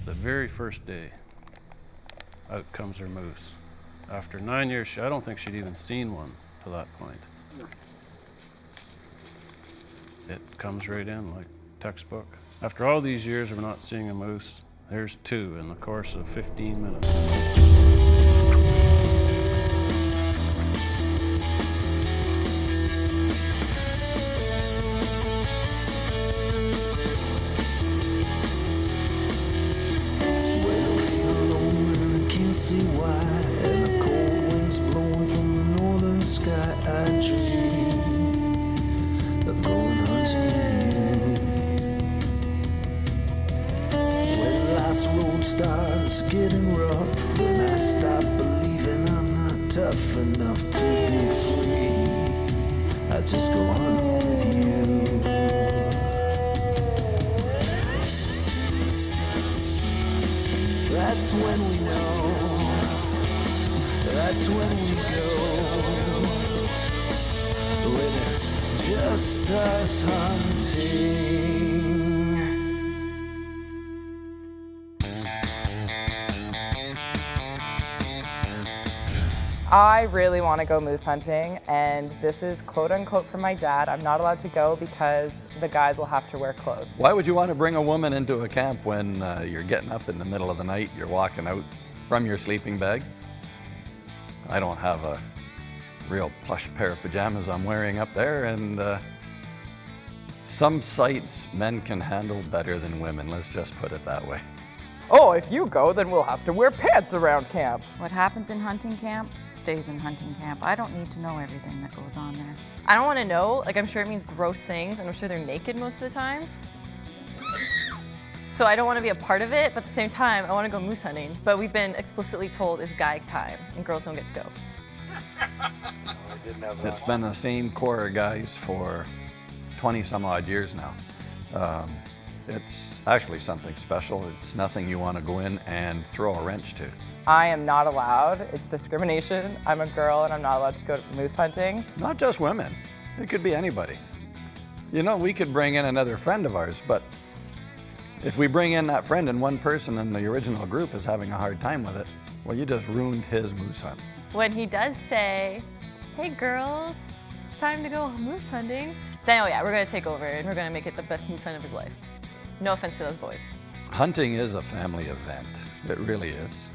The very first day, out comes her moose. After 9 years, I don't think she'd even seen one to that point. It comes right in like textbook. After all these years of not seeing a moose, there's two in the course of 15 minutes. Starts getting rough when I stop believing I'm not tough enough to be free. I just go on with you. That's when we know. That's when we go. When it's just us hunting. I really want to go moose hunting, and this is quote unquote for my dad. I'm not allowed to go because the guys will have to wear clothes. Why would you want to bring a woman into a camp when you're getting up in the middle of the night, you're walking out from your sleeping bag? I don't have a real plush pair of pajamas I'm wearing up there, and some sights men can handle better than women, let's just put it that way. Oh, if you go, then we'll have to wear pants around camp. What happens in hunting camp stays in hunting camp. I don't need to know everything that goes on there. I don't want to know. Like, I'm sure it means gross things, and I'm sure they're naked most of the time. So I don't want to be a part of it, but at the same time, I want to go moose hunting. But we've been explicitly told it's guy time, and girls don't get to go. It's been the same core of guys for 20 some odd years now. It's actually something special. It's nothing you want to go in and throw a wrench to. I am not allowed. It's discrimination. I'm a girl and I'm not allowed to go moose hunting. Not just women. It could be anybody. You know, we could bring in another friend of ours, but if we bring in that friend and one person in the original group is having a hard time with it, well, you just ruined his moose hunt. When he does say, hey girls, it's time to go moose hunting, then oh yeah, we're gonna take over and we're gonna make it the best moose hunt of his life. No offense to those boys. Hunting is a family event. It really is.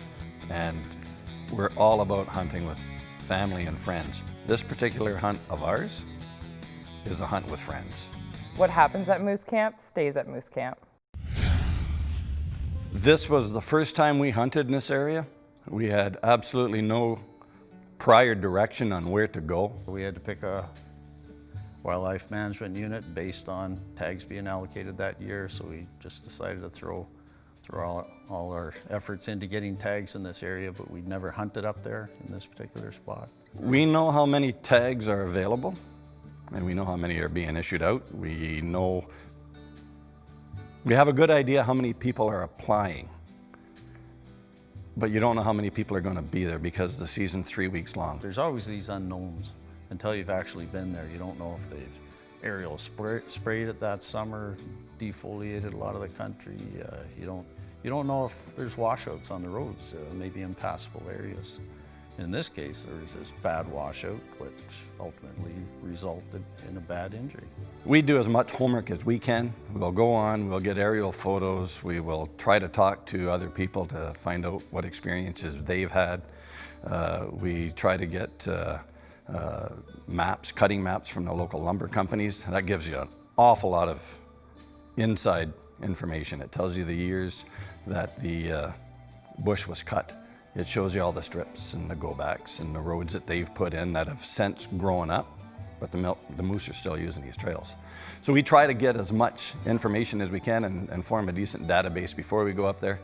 And we're all about hunting with family and friends. This particular hunt of ours is a hunt with friends. What happens at moose camp stays at moose camp. This was the first time we hunted in this area. We had absolutely no prior direction on where to go. We had to pick a wildlife management unit based on tags being allocated that year, so we just decided to throw all our efforts into getting tags in this area, but we'd never hunted up there in this particular spot. We know how many tags are available, and we know how many are being issued out. We have a good idea how many people are applying, but you don't know how many people are going to be there because the season's 3 weeks long. There's always these unknowns. Until you've actually been there, you don't know if they've aerial sprayed it that summer, defoliated a lot of the country. You don't know if there's washouts on the roads, maybe impassable areas. In this case, there was this bad washout, which ultimately resulted in a bad injury. We do as much homework as we can. We'll go on, we'll get aerial photos, we will try to talk to other people to find out what experiences they've had. We try to get maps, cutting maps from the local lumber companies. That gives you an awful lot of inside information. It tells you the years that the bush was cut. It shows you all the strips and the go-backs and the roads that they've put in that have since grown up, but the moose are still using these trails. So we try to get as much information as we can and form a decent database before we go up there.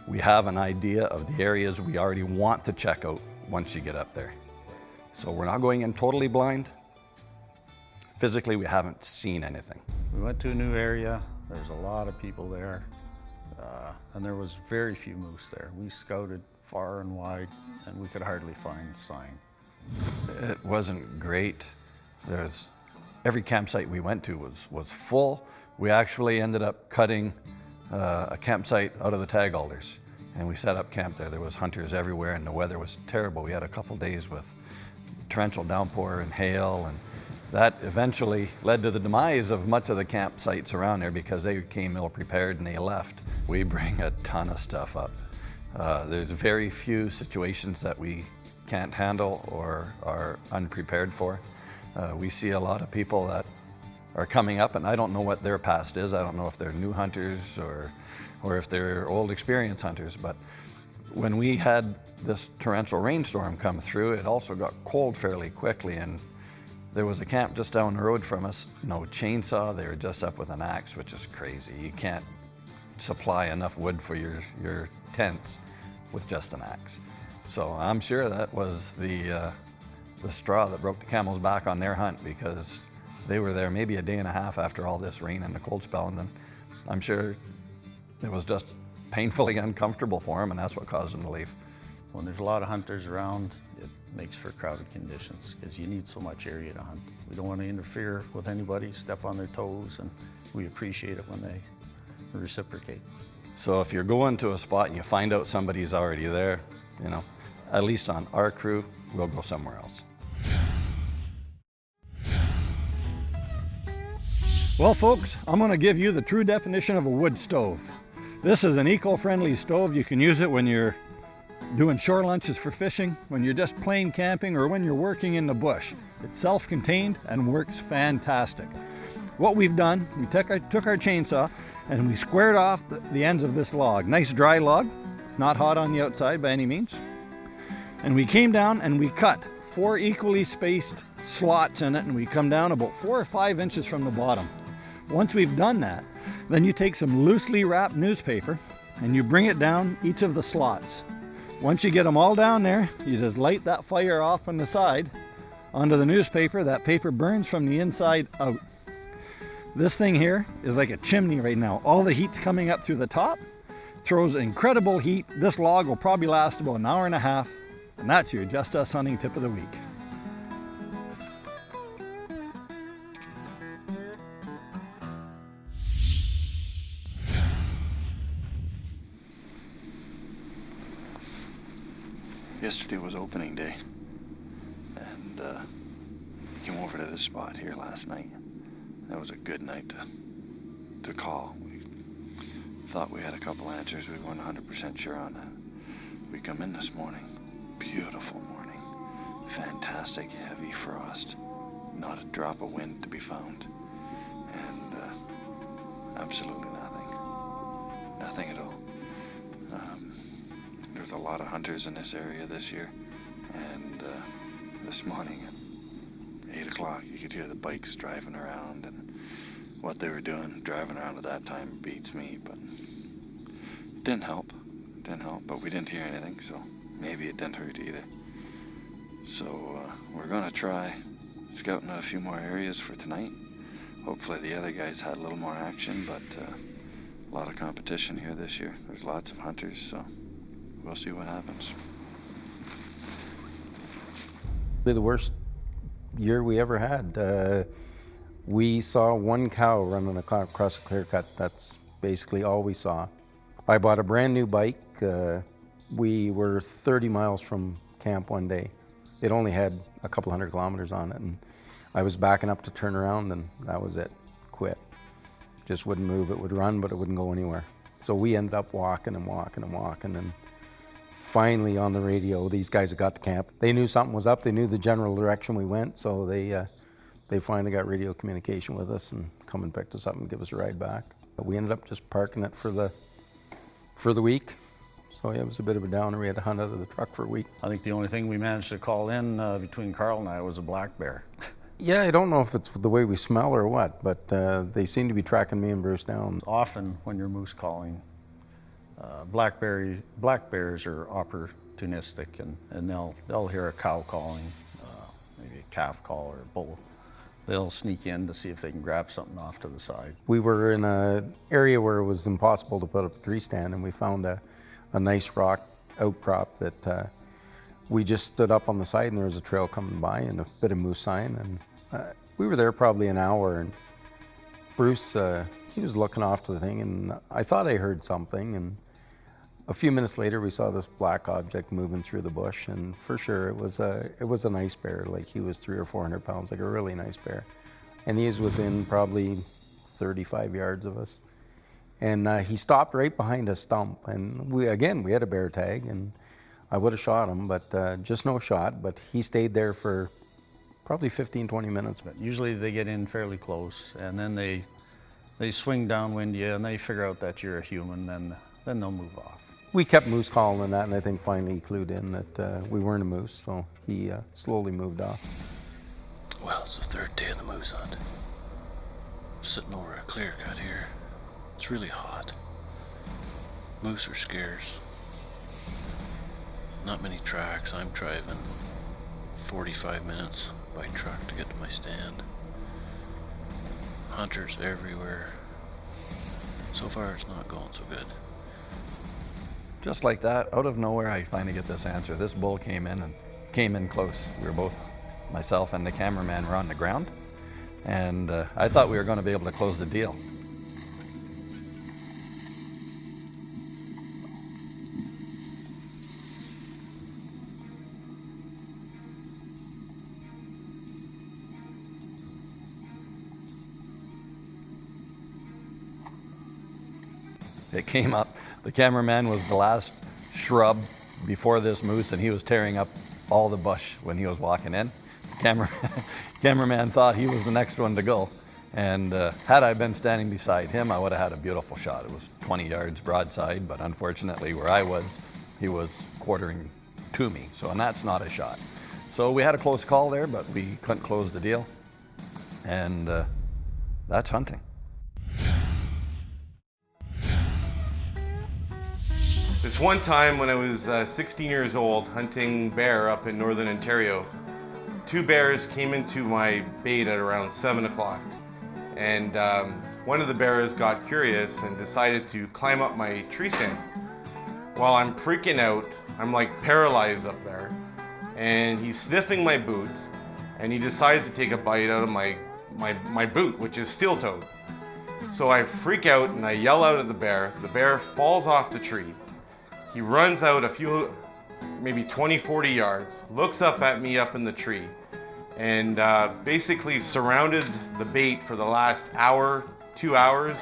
We have an idea of the areas we already want to check out once you get up there. So we're not going in totally blind. Physically, we haven't seen anything. We went to a new area. There's a lot of people there, and there was very few moose there. We scouted far and wide, and we could hardly find sign. It wasn't great. Every campsite we went to was full. We actually ended up cutting a campsite out of the tag alders, and we set up camp there. There was hunters everywhere, and the weather was terrible. We had a couple days with torrential downpour and hail, and that eventually led to the demise of much of the campsites around there because they came ill prepared and they left. We bring a ton of stuff up. There's very few situations that we can't handle or are unprepared for. We see a lot of people that are coming up, and I don't know what their past is. I don't know if they're new hunters or if they're old experienced hunters, but when we had this torrential rainstorm come through, it also got cold fairly quickly, and there was a camp just down the road from us, no chainsaw. They were just up with an axe, which is crazy. You can't supply enough wood for your tents with just an axe. So I'm sure that was the straw that broke the camel's back on their hunt, because they were there maybe a day and a half after all this rain and the cold spell, and then I'm sure it was just painfully uncomfortable for them, and that's what caused them to leave. When there's a lot of hunters around, it makes for crowded conditions because you need so much area to hunt. We don't want to interfere with anybody, step on their toes, and we appreciate it when they reciprocate. So if you're going to a spot and you find out somebody's already there, you know, at least on our crew, we'll go somewhere else. Well, folks, I'm going to give you the true definition of a wood stove. This is an eco-friendly stove. You can use it when you're doing shore lunches for fishing, when you're just plain camping, or when you're working in the bush. It's self-contained and works fantastic. What we've done, we took our chainsaw and we squared off the ends of this log. Nice dry log, not hot on the outside by any means. And we came down and we cut 4 equally spaced slots in it, and we come down about 4 or 5 inches from the bottom. Once we've done that, then you take some loosely wrapped newspaper and you bring it down each of the slots. Once you get them all down there, you just light that fire off on the side onto the newspaper. That paper burns from the inside out. This thing here is like a chimney right now. All the heat's coming up through the top, throws incredible heat. This log will probably last about an hour and a half, and that's your Just Us Hunting tip of the week. Yesterday was opening day, and came over to this spot here last night. That was a good night to call. We thought we had a couple answers. We weren't 100% sure on that. We come in this morning, beautiful morning, fantastic heavy frost, not a drop of wind to be found, and absolutely nothing at all. There's a lot of hunters in this area this year, and this morning at 8 o'clock you could hear the bikes driving around, and what they were doing driving around at that time beats me, but it didn't help, but we didn't hear anything, so maybe it didn't hurt either. So we're gonna try scouting out a few more areas for tonight. Hopefully the other guys had a little more action, but a lot of competition here this year. There's lots of hunters, so we'll see what happens. The worst year we ever had. We saw one cow running across a clear cut. That's basically all we saw. I bought a brand new bike. We were 30 miles from camp one day. It only had a couple 100 kilometers on it, and I was backing up to turn around, and that was it. Quit. Just wouldn't move. It would run, but it wouldn't go anywhere. So we ended up walking, and finally on the radio, these guys had got to camp. They knew something was up. They knew the general direction we went, so they finally got radio communication with us and come and picked us up and give us a ride back. But we ended up just parking it for the week. So yeah, it was a bit of a downer. We had to hunt out of the truck for a week. I think the only thing we managed to call in between Carl and I was a black bear. Yeah, I don't know if it's the way we smell or what, but they seem to be tracking me and Bruce down. Often when you're moose calling, black bears are opportunistic, and they'll hear a cow calling, maybe a calf call or a bull. They'll sneak in to see if they can grab something off to the side. We were in an area where it was impossible to put up a tree stand, and we found a nice rock outcrop that we just stood up on the side, and there was a trail coming by and a bit of moose sign, and we were there probably an hour, and Bruce, he was looking off to the thing, and I thought I heard something, and a few minutes later we saw this black object moving through the bush, and for sure it was a nice bear. Like, he was 300 or 400 pounds, like a really nice bear. And he was within probably 35 yards of us. And he stopped right behind a stump, and we had a bear tag, and I would have shot him, but just no shot. But he stayed there for probably 15, 20 minutes. But usually they get in fairly close, and then they swing downwind you, and they figure out that you're a human, then they'll move off. We kept moose calling and that, and I think finally he clued in that we weren't a moose, so he slowly moved off. Well, it's the third day of the moose hunt. Sitting over a clear cut here. It's really hot. Moose are scarce. Not many tracks. I'm driving 45 minutes by truck to get to my stand. Hunters everywhere. So far it's not going so good. Just like that, out of nowhere, I finally get this answer. This bull came in close. We were both, myself and the cameraman, were on the ground, and I thought we were going to be able to close the deal. It came up. The cameraman was the last shrub before this moose, and he was tearing up all the bush when he was walking in. Cameraman thought he was the next one to go, and had I been standing beside him, I would have had a beautiful shot. It was 20 yards broadside, but unfortunately where I was, he was quartering to me, and that's not a shot. So we had a close call there, but we couldn't close the deal, and that's hunting. This one time when I was 16 years old, hunting bear up in northern Ontario, two bears came into my bait at around 7 o'clock. And one of the bears got curious and decided to climb up my tree stand. While I'm freaking out, I'm like paralyzed up there, and he's sniffing my boot, and he decides to take a bite out of my boot, which is steel-toed. So I freak out and I yell out at the bear. The bear falls off the tree. He runs out a few, maybe 20, 40 yards, looks up at me up in the tree, and basically surrounded the bait for the last hour, 2 hours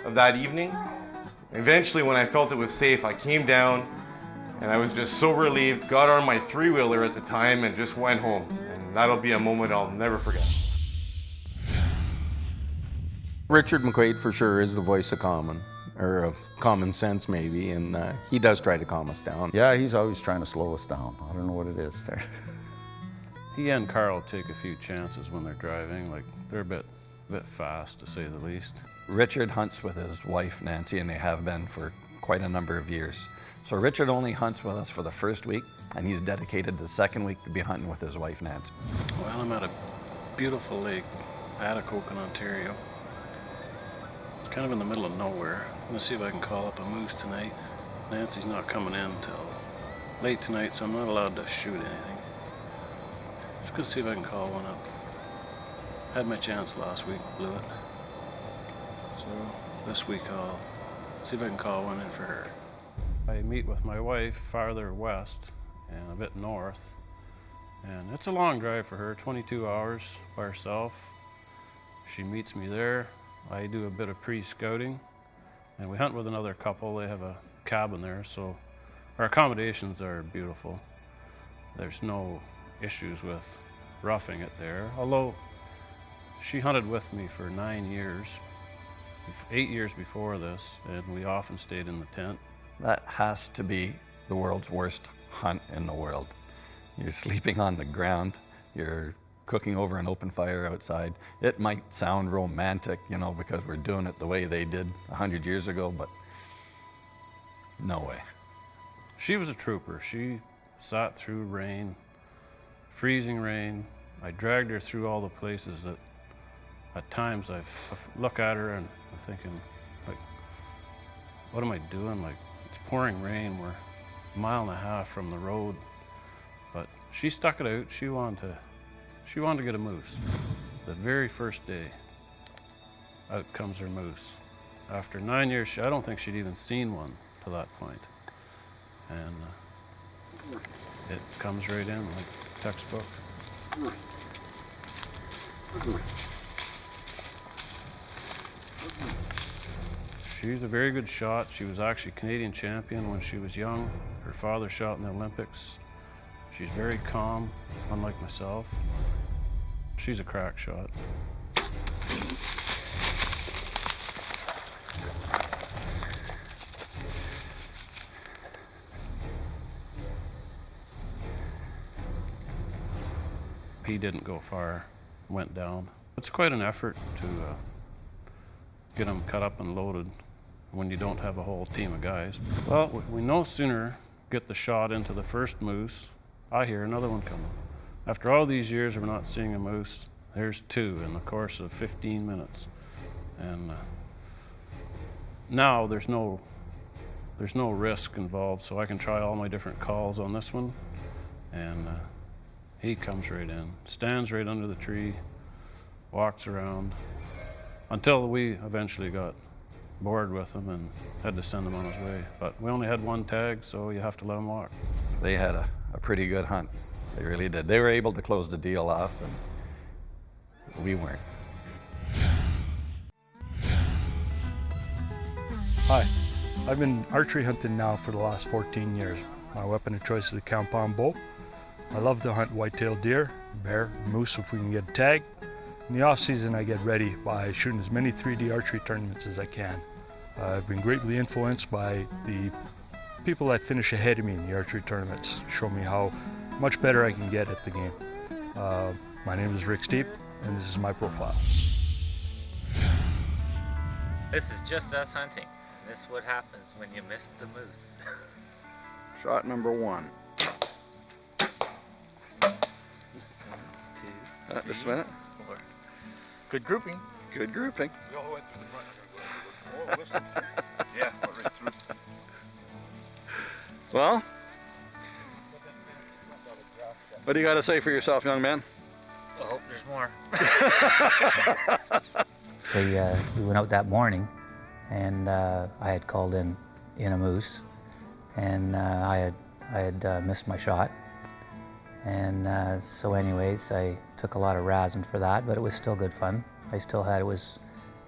of that evening. Eventually, when I felt it was safe, I came down, and I was just so relieved, got on my three-wheeler at the time, and just went home. And that'll be a moment I'll never forget. Richard McQuaid for sure is the voice of common, or of common sense maybe, and he does try to calm us down. Yeah, he's always trying to slow us down. I don't know what it is there. He and Carl take a few chances when they're driving. Like, they're a bit fast, to say the least. Richard hunts with his wife, Nancy, and they have been for quite a number of years. So Richard only hunts with us for the first week, and he's dedicated the second week to be hunting with his wife, Nancy. Well, I'm at a beautiful lake, Atikokan, Ontario. It's kind of in the middle of nowhere. I'm gonna see if I can call up a moose tonight. Nancy's not coming in till late tonight, so I'm not allowed to shoot anything. Just gonna see if I can call one up. Had my chance last week, blew it. So this week I'll see if I can call one in for her. I meet with my wife farther west and a bit north, and it's a long drive for her, 22 hours by herself. She meets me there. I do a bit of pre-scouting, and we hunt with another couple. They have a cabin there, so our accommodations are beautiful. There's no issues with roughing it there, although she hunted with me for 9 years, 8 years before this, and we often stayed in the tent. That has to be the world's worst hunt in the world. You're sleeping on the ground, you're cooking over an open fire outside. It might sound romantic, you know, because we're doing it the way they did 100 years ago, but no way. She was a trooper. She sat through rain, freezing rain. I dragged her through all the places that at times I look at her and I'm thinking, like, what am I doing? Like, it's pouring rain. We're a mile and a half from the road, but she stuck it out. She wanted to get a moose the very first day. out comes her moose. After 9 years, I don't think she'd even seen one to that point. And it comes right in like textbook. She's a very good shot. She was actually Canadian champion when she was young. Her father shot in the Olympics. She's very calm, unlike myself. She's a crack shot. He didn't go far, went down. It's quite an effort to get them cut up and loaded when you don't have a whole team of guys. Well, we no sooner get the shot into the first moose, I hear another one coming. After all these years of not seeing a moose, there's two in the course of 15 minutes. And now there's no risk involved, so I can try all my different calls on this one. And he comes right in, stands right under the tree, walks around, until we eventually got bored with him and had to send him on his way. But we only had one tag, so you have to let him walk. They had a pretty good hunt. They really did. They were able to close the deal off, and we weren't. Hi, I've been archery hunting now for the last 14 years. My weapon of choice is the compound bow. I love to hunt white-tailed deer, bear, moose if we can get a tag. In the off-season, I get ready by shooting as many 3D archery tournaments as I can. I've been greatly influenced by the people that finish ahead of me in the archery tournaments, show me how much better I can get at the game. My name is Rick Steep, and this is my profile. This is just us hunting. This is what happens when you miss the moose. Shot number one. Just a minute. Good grouping. Good grouping. Yeah, right through. Well, what do you got to say for yourself, young man? I hope there's more. We went out that morning, and I had called in a moose, and I had missed my shot. And so anyways, I took a lot of razzing for that, but it was still good fun. I still had,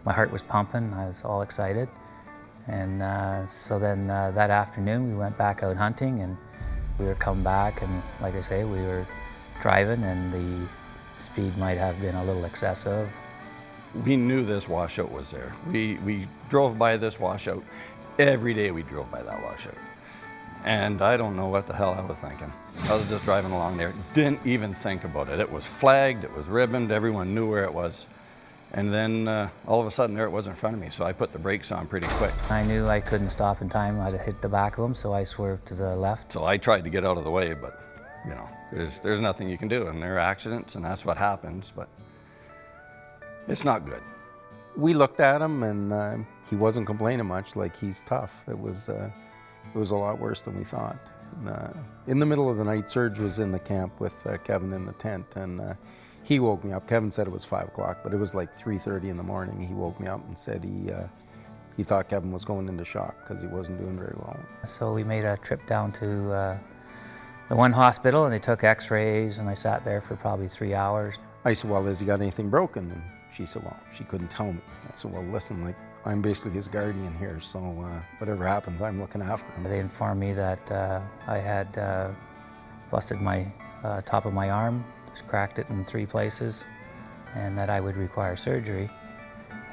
my heart was pumping, I was all excited. And so then that afternoon we went back out hunting, and we were coming back, and like I say, we were driving, and the speed might have been a little excessive. We knew this washout was there. We drove by this washout. Every day we drove by that washout. And I don't know what the hell I was thinking. I was just driving along there, didn't even think about it. It was flagged, it was ribboned, everyone knew where it was. And then all of a sudden there it was in front of me, so I put the brakes on pretty quick. I knew I couldn't stop in time. I'd hit the back of him, so I swerved to the left. So I tried to get out of the way, but you know, there's nothing you can do, and there are accidents, and that's what happens, but it's not good. We looked at him, and he wasn't complaining much, like he's tough. It was a lot worse than we thought. And, in the middle of the night, Serge was in the camp with Kevin in the tent, and he woke me up. Kevin said it was 5 o'clock, but it was like 3:30 in the morning. He woke me up and said he thought Kevin was going into shock because he wasn't doing very well. So we made a trip down to the one hospital, and they took x-rays, and I sat there for probably 3 hours. I said, well, has he got anything broken? And she said, well, she couldn't tell me. I said, well, listen, like, I'm basically his guardian here, so whatever happens, I'm looking after him. They informed me that I had busted my top of my arm, just cracked it in 3 places, and that I would require surgery,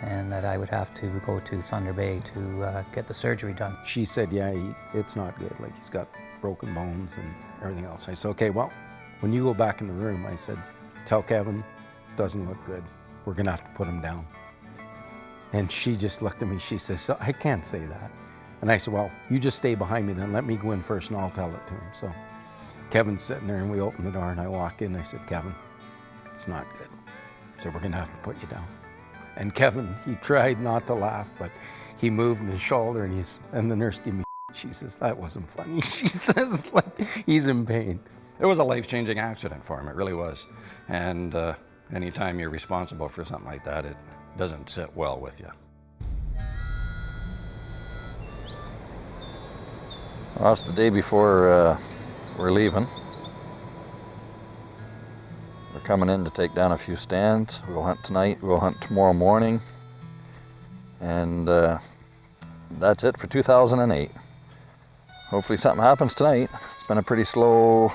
and that I would have to go to Thunder Bay to get the surgery done. She said, yeah, it's not good, like he's got broken bones and everything else. I said, okay, well, when you go back in the room, I said, tell Kevin, doesn't look good. We're gonna have to put him down. And she just looked at me, she says, so I can't say that. And I said, well, you just stay behind me then, let me go in first and I'll tell it to him. So Kevin's sitting there and we open the door and I walk in and I said, Kevin, it's not good. So we're gonna have to put you down. And Kevin, he tried not to laugh, but he moved his shoulder and the nurse gave me she says, that wasn't funny. She says, like, he's in pain. It was a life-changing accident for him, it really was. And anytime you're responsible for something like that, doesn't sit well with you. Well, it's the day before we're leaving. We're coming in to take down a few stands. We'll hunt tonight, we'll hunt tomorrow morning. And that's it for 2008. Hopefully something happens tonight. It's been a pretty slow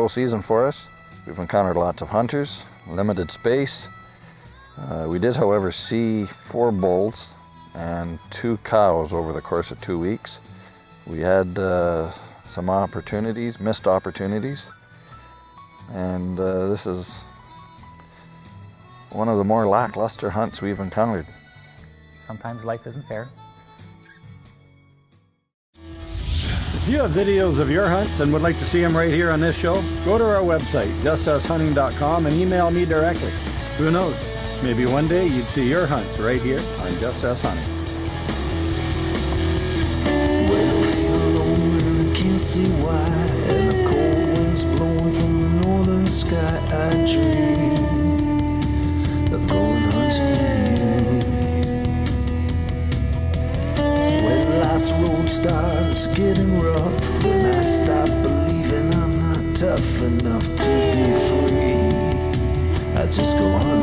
season for us. We've encountered lots of hunters, limited space. We did, however, see 4 bulls and 2 cows over the course of 2 weeks. We had some opportunities, missed opportunities, and this is one of the more lackluster hunts we've encountered. Sometimes life isn't fair. If you have videos of your hunts and would like to see them right here on this show, go to our website, justushunting.com, and email me directly. Who knows? Maybe one day you'd see your hunts right here on Just Us Hunting. Well, I feel alone and I can't see why. And the cold wind's blowing from the northern sky. I dream of going hunting. When life's road starts getting rough, when I stop believing I'm not tough enough to be free, I just go hunting.